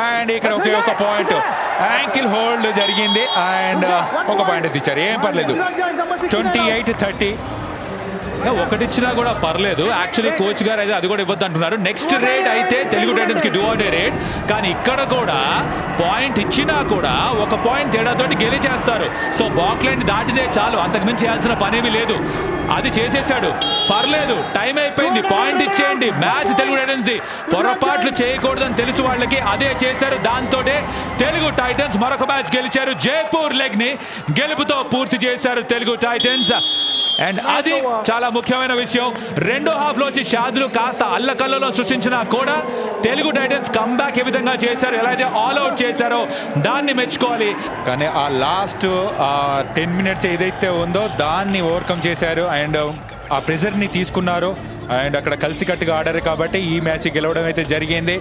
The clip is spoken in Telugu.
అండ్ ఇక్కడ ఒకే ఒక పాయింట్ యాంకిల్ హోల్డ్ జరిగింది అండ్ ఒక పాయింట్ తెచ్చారు, ఏం పర్లేదు. 28-30. ఒకటిచ్చినా కూడా పర్లేదు. యాక్చువల్లీ కోచ్ గారు అయితే అది కూడా ఇవ్వద్దు అంటున్నారు. నెక్స్ట్ రేట్ అయితే తెలుగు టైటన్స్ కి డూ ఆర్ డే రేట్, కానీ ఇక్కడ కూడా పాయింట్ ఇచ్చినా కూడా ఒక పాయింట్ తేడాతోటి గెలిచేస్తారు. సో బాక్లైన్ దాటితే చాలు, అంతకుమించి చేయాల్సిన పనేమీ లేదు. అది చేసేసాడు, పర్లేదు, టైం అయిపోయింది, పాయింట్ ఇచ్చేయండి. Match Telugu Titans the. పొరపాట్లు చేయకూడదని తెలుసు వాళ్ళకి, అదే చేశారు. దాంతో తెలుగు టైటన్స్ మరొక మ్యాచ్ గెలిచారు. జైపూర్ లెగ్ ని గెలుపుతో పూర్తి చేశారు తెలుగు టైటన్స్. అండ్ అది చాలా ముఖ్యమైన విషయం. రెండో హాఫ్ లో వచ్చి షాదులు కాస్త అల్లకల్లలో సృష్టించినా కూడా తెలుగు టైటన్స్ కంబ్యాక్ ఏ విధంగా చేశారు, ఎలా అయితే ఆల్ అవుట్ చేశారో దాన్ని మెచ్చుకోవాలి. కానీ ఆ లాస్ట్ 10 minutes ఏదైతే ఉందో దాన్ని ఓవర్కమ్ చేశారు అండ్ ఆ ప్రెజర్ని తీసుకున్నారు అండ్ అక్కడ కలిసికట్టుగా ఆడారు కాబట్టి ఈ మ్యాచ్ గెలవడం అయితే జరిగింది.